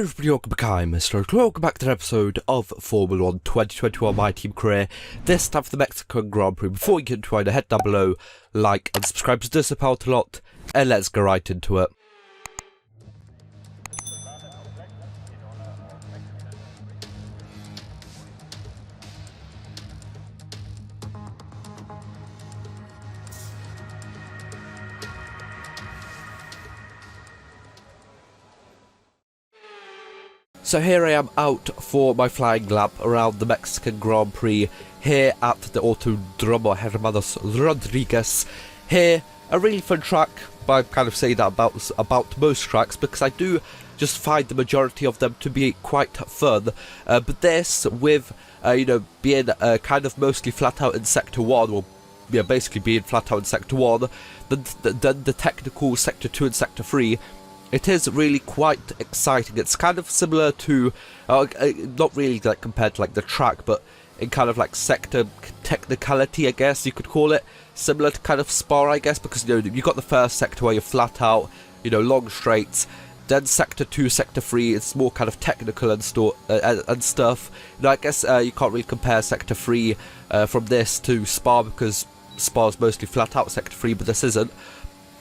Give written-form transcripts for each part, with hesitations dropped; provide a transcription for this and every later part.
Hello everybody, welcome back. I'm MrRedClaw. Welcome back to an episode of Formula 1 2021 My Team Career. This time for the Mexican Grand Prix. Before you get into it, head down below, like and subscribe, it does help out a lot, and let's go right into it. So here I am out for my flying lap around the Mexican Grand Prix here at the Autodromo Hermanos Rodriguez. Here, a really fun track, but I kind of say that about most tracks because I do just find the majority of them to be quite fun. But this, with being kind of mostly flat out in Sector 1, or basically being flat out in Sector 1, then the technical Sector 2 and Sector 3, it is really quite exciting. It's kind of similar to, not really like compared to like the track, but in kind of like sector technicality, I guess you could call it. Similar to kind of Spa, I guess, because you got the first sector where you're flat out, long straights. Then Sector 2, Sector 3, it's more kind of technical and stuff. I guess you can't really compare Sector 3 from this to Spa because Spa's mostly flat out Sector 3, but this isn't.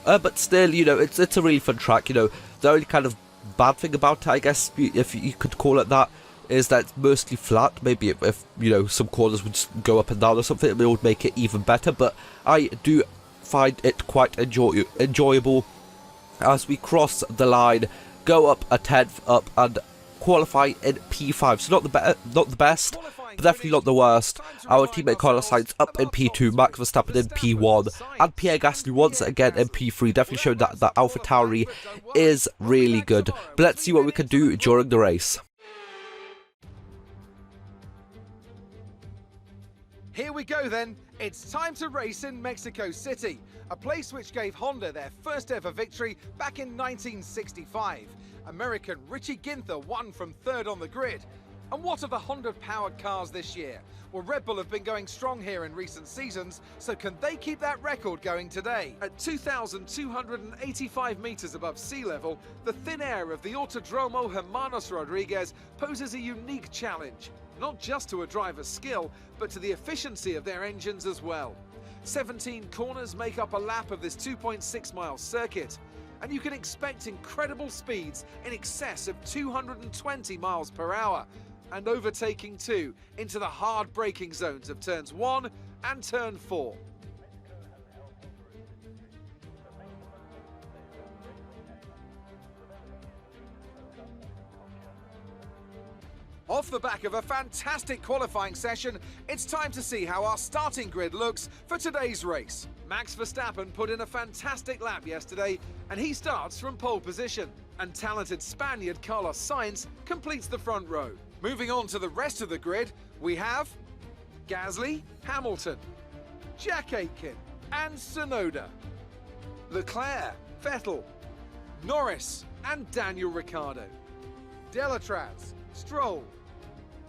But still, it's a really fun track. The only kind of bad thing about it, I guess, if you could call it that, is that it's mostly flat. Maybe if some corners would just go up and down or something, it would make it even better. But I do find it quite enjoyable as we cross the line, go up a 10th up, and qualify in P5. So not the best, but definitely not the worst. Our teammate Carlos Sainz up in P2, Max Verstappen in P1, and Pierre Gasly once again in P3, definitely showing that AlphaTauri is really good. But let's see what we can do during the race. Here we go then, it's time to race in Mexico City, a place which gave Honda their first ever victory back in 1965. American Richie Ginther won from third on the grid. And what of the Honda-powered cars this year? Well, Red Bull have been going strong here in recent seasons, so can they keep that record going today? At 2,285 meters above sea level, the thin air of the Autodromo Hermanos Rodriguez poses a unique challenge, not just to a driver's skill, but to the efficiency of their engines as well. 17 corners make up a lap of this 2.6-mile circuit, and you can expect incredible speeds in excess of 220 miles per hour. And overtaking too, into the hard braking zones of turns 1 and turn 4. Off the back of a fantastic qualifying session, it's time to see how our starting grid looks for today's race. Max Verstappen put in a fantastic lap yesterday, and he starts from pole position. And talented Spaniard Carlos Sainz completes the front row. Moving on to the rest of the grid, we have Gasly, Hamilton, Jack Aitken, and Tsunoda, Leclerc, Vettel, Norris, and Daniel Ricciardo, Delatraz, Stroll,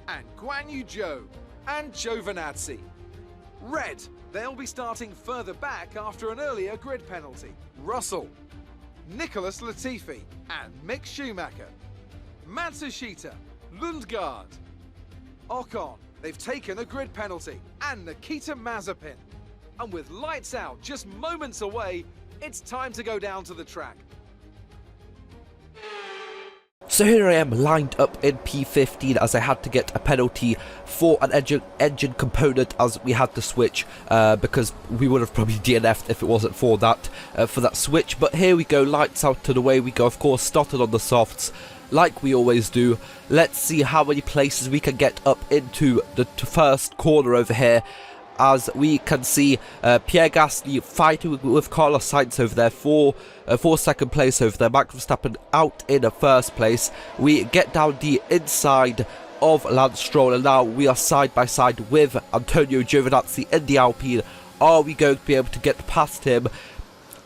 and Guan Yu Zhou, and Giovinazzi. Red, they'll be starting further back after an earlier grid penalty. Russell, Nicholas Latifi, and Mick Schumacher, Matsushita, Lundgaard, Ocon, they've taken a grid penalty, and Nikita Mazepin. And with lights out just moments away, it's time to go down to the track. So here I am lined up in P15 as I had to get a penalty for an engine component as we had to switch because we would have probably DNF'd if it wasn't for that switch. But here we go, lights out and away we go. Of course, started on the softs like we always do. Let's see how many places we can get up into the first corner over here. As we can see, Pierre Gasly fighting with Carlos Sainz over there for second place over there. Max Verstappen out in first place. We get down the inside of Lance Stroll, and now we are side by side with Antonio Giovinazzi in the Alpine. Are we going to be able to get past him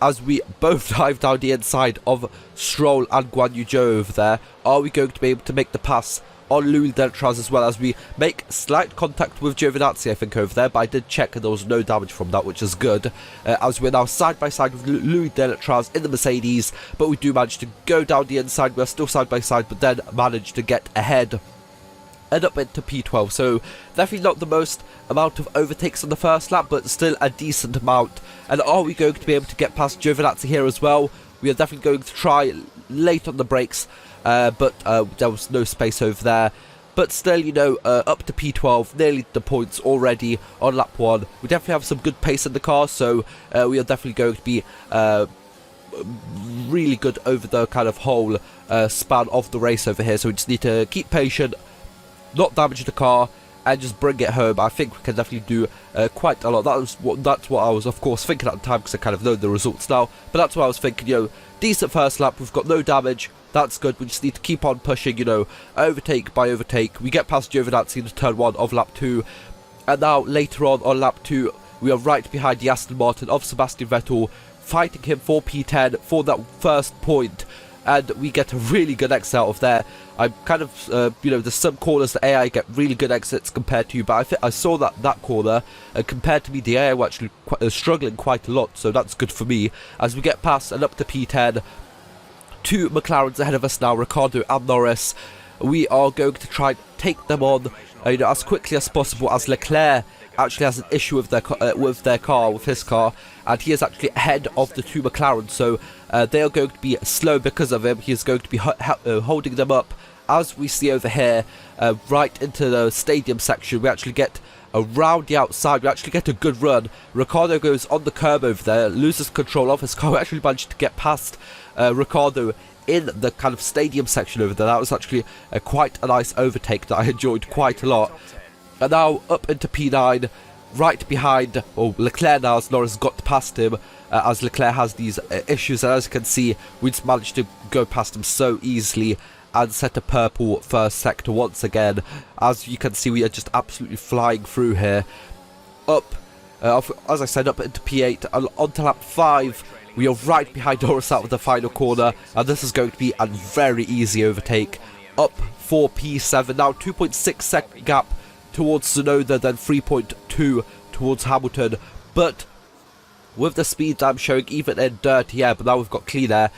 as we both dive down the inside of Stroll and Guan Yu Zhou over there? Are we going to be able to make the pass on Louis Deltraz as well, as we make slight contact with Giovinazzi, I think, over there, but I did check and there was no damage from that, which is good, as we're now side by side with Louis Deltraz in the Mercedes, but we do manage to go down the inside. We're still side by side, but then manage to get ahead and up into P12, so definitely not the most amount of overtakes on the first lap, but still a decent amount. And are we going to be able to get past Giovinazzi here as well? We are definitely going to try late on the brakes, but there was no space over there. But still, you know, up to P12, nearly the points already on lap 1. We definitely have some good pace in the car, so we are definitely going to be really good over the kind of whole span of the race over here. So we just need to keep patient, not damage the car, and just bring it home. I think we can definitely do quite a lot. That's what I was, of course, thinking at the time, because I kind of know the results now. But that's what I was thinking, you know, decent first lap, we've got no damage, that's good. We just need to keep on pushing, you know, overtake by overtake. We get past Giovinazzi in turn 1 of lap 2, and now later on lap 2, we are right behind the Aston Martin of Sebastian Vettel, fighting him for P10 for that first point. And we get a really good exit out of there. I'm kind of, you know, there's some corners that AI get really good exits compared to you, but I think I saw that corner, and compared to me, the AI were actually struggling quite a lot, so that's good for me. As we get past and up to P10, 2 McLarens ahead of us now, Ricciardo and Norris. We are going to try and take them on, you know, as quickly as possible, as Leclerc actually has an issue with his car, and he is actually ahead of the 2 McLarens, so they are going to be slow because of him. He is going to be holding them up, as we see over here, right into the stadium section. We actually get around the outside, we actually get a good run. Ricciardo goes on the curb over there, loses control of his car. We actually managed to get past Ricciardo in the kind of stadium section over there. That was actually quite a nice overtake that I enjoyed quite a lot. And now up into P9, right behind, Leclerc now, as Norris got past him, as Leclerc has these issues, and as you can see, we just managed to go past him so easily and set a purple first sector once again. As you can see, we are just absolutely flying through here. Up, as I said, up into P8, and onto lap 5, we are right behind Norris out of the final corner, and this is going to be a very easy overtake. Up for P7, now 2.6 second gap towards Tsunoda, then 3.2 towards Hamilton, but with the speed I'm showing, even in dirty air, but now we've got clean air,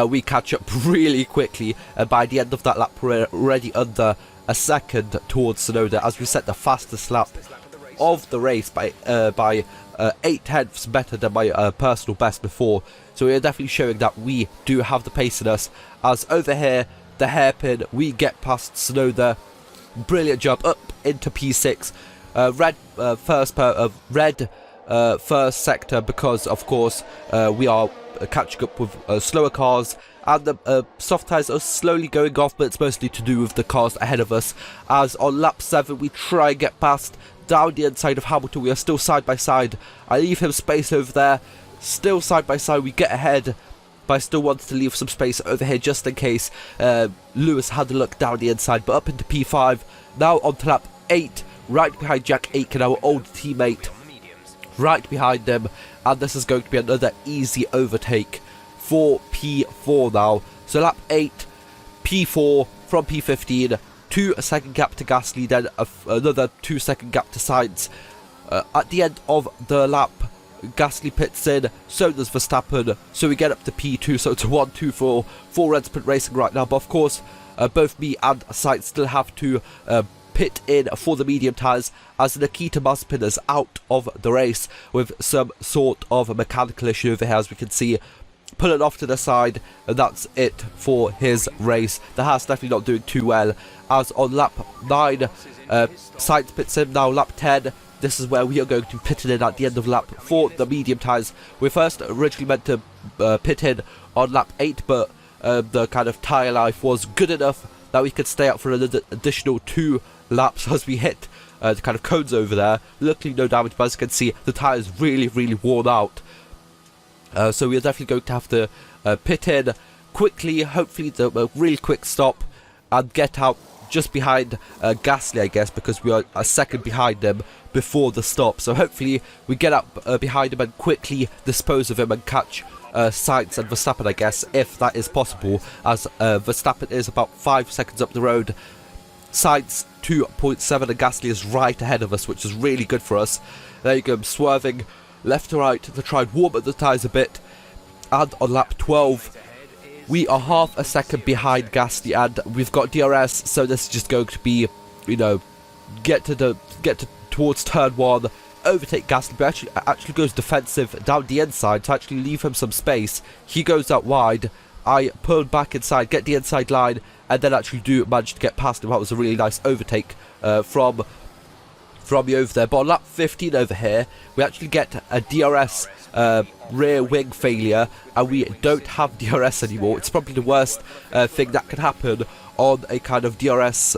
we catch up really quickly, and by the end of that lap we're already under a second towards Tsunoda, as we set the fastest lap of the race by 8 tenths better than my personal best before. So we are definitely showing that we do have the pace in us, as over here, the hairpin, we get past Tsunoda. Brilliant jump up into P6, red first sector, because of course we are catching up with slower cars, and the soft tyres are slowly going off, but it's mostly to do with the cars ahead of us. As on lap 7 we try and get past down the inside of Hamilton. We are still side by side. I leave him space over there, still side by side. We get ahead, but I still wanted to leave some space over here just in case Lewis had a look down the inside. But up into P5, now on to lap 8, right behind Jack Aitken, our old teammate, right behind him, and this is going to be another easy overtake for P4 now. So lap 8, P4 from P15, 2 second gap to Gasly, then another 2 second gap to Sainz. At the end of the lap, Gasly pits in, so does Verstappen, so we get up to P2, so it's a 1-2 for Red Sprint Racing right now. But of course, both me and Sainz still have to pit in for the medium tyres, as Nikita Mazepin is out of the race with some sort of a mechanical issue over here, as we can see, pulling off to the side, and that's it for his race. The Haas definitely not doing too well, as on lap 9, Sainz pits in now. Lap 10, this is where we are going to be pitting in at the end of lap for the medium tyres. We first originally meant to pit in on lap 8, but the kind of tyre life was good enough that we could stay up for another additional 2 laps as we hit the kind of cones over there. Luckily no damage, but as you can see, the tyre is really worn out. So we are definitely going to have to pit in quickly, hopefully a really quick stop, and get out just behind Gasly, I guess, because we are a second behind him before the stop. So hopefully we get up behind him and quickly dispose of him and catch Sainz and Verstappen, I guess, if that is possible, as Verstappen is about 5 seconds up the road. Sainz 2.7 and Gasly is right ahead of us, which is really good for us. There you go, I'm swerving left to right to try and warm up the tyres a bit. And on lap 12, we are half a second behind Gasly, and we've got DRS, so this is just going to be, you know, towards turn 1, overtake Gasly, but actually goes defensive down the inside to actually leave him some space. He goes out wide. I pull back inside, get the inside line, and then actually do manage to get past him. That was a really nice overtake from me over there. But on lap 15 over here, we actually get a DRS rear wing failure, and we don't have DRS anymore. It's probably the worst thing that can happen on a kind of DRS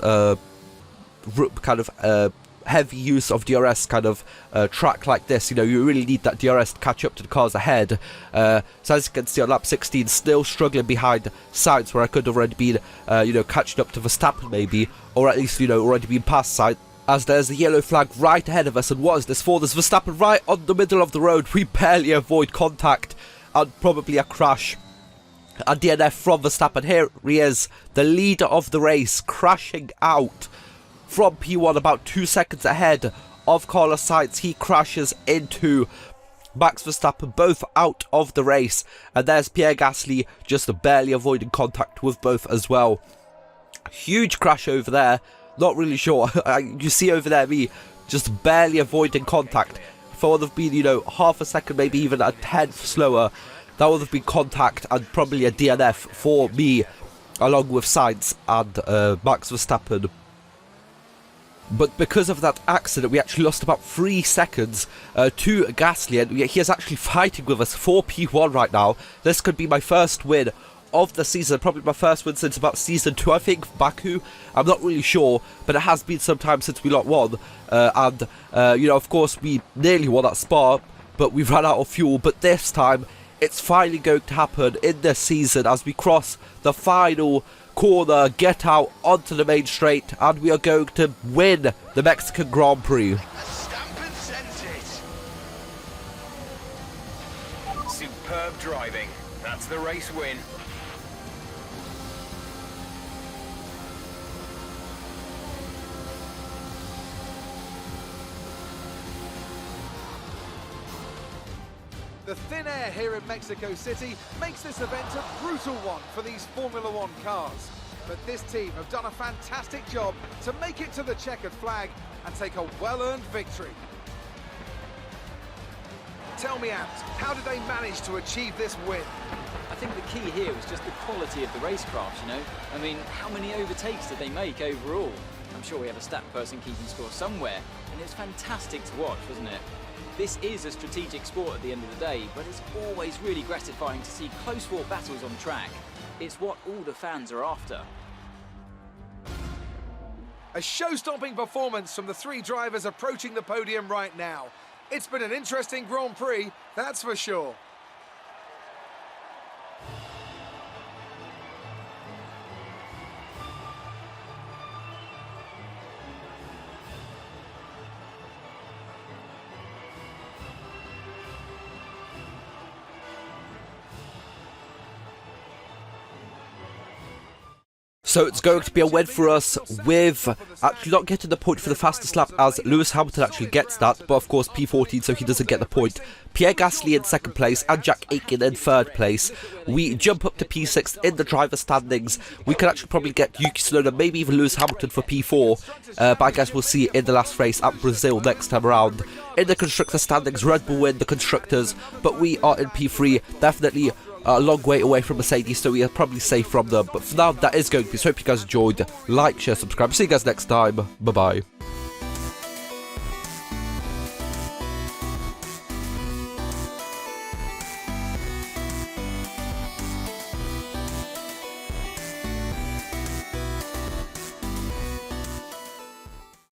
heavy use of DRS kind of track like this. You know, you really need that DRS to catch up to the cars ahead. So as you can see on lap 16, still struggling behind Sainz, where I could have already been, you know, catching up to Verstappen maybe, or at least, you know, already been past Sainz. As there's the yellow flag right ahead of us, and what is this for? There's Verstappen right on the middle of the road. We barely avoid contact and probably a crash. A DNF from Verstappen. Here he is, the leader of the race, crashing out from P1 about 2 seconds ahead of Carlos Sainz. He crashes into Max Verstappen, both out of the race. And there's Pierre Gasly just barely avoiding contact with both as well. Huge crash over there. Not really sure. You see over there me just barely avoiding contact. If I would have been, you know, half a second, maybe even a tenth slower, that would have been contact and probably a DNF for me, along with Sainz and Max Verstappen. But because of that accident, we actually lost about 3 seconds to Gasly, and he is actually fighting with us for P1 right now. This could be my first win of the season, probably my first win since about season 2, I think, Baku. I'm not really sure, but it has been some time since we won. You know, of course, we nearly won at Spa, but we ran out of fuel. But this time, it's finally going to happen in this season as we cross the final corner, get out onto the main straight, and we are going to win the Mexican Grand Prix. Superb driving. That's the race win. The thin air here in Mexico City makes this event a brutal one for these Formula One cars. But this team have done a fantastic job to make it to the checkered flag and take a well-earned victory. Tell me, Ant, how did they manage to achieve this win? I think the key here was just the quality of the racecraft, you know? I mean, how many overtakes did they make overall? I'm sure we have a stat person keeping score somewhere, and it's fantastic to watch, wasn't it? This is a strategic sport at the end of the day, but it's always really gratifying to see close-fought battles on track. It's what all the fans are after. A show-stopping performance from the 3 drivers approaching the podium right now. It's been an interesting Grand Prix, that's for sure. So it's going to be a win for us, with actually not getting the point for the fastest lap, as Lewis Hamilton actually gets that, but of course P14, so he doesn't get the point. Pierre Gasly in 2nd place and Jack Aitken in 3rd place. We jump up to P6 in the driver standings. We could actually probably get Yuki Tsunoda, maybe even Lewis Hamilton for P4, but I guess we'll see in the last race at Brazil next time around. In the constructor standings, Red Bull win the constructors, but we are in P3, definitely a long way away from Mercedes, so we are probably safe from them. But for now, that is going to be. So hope you guys enjoyed. Like, share, subscribe. See you guys next time. Bye bye.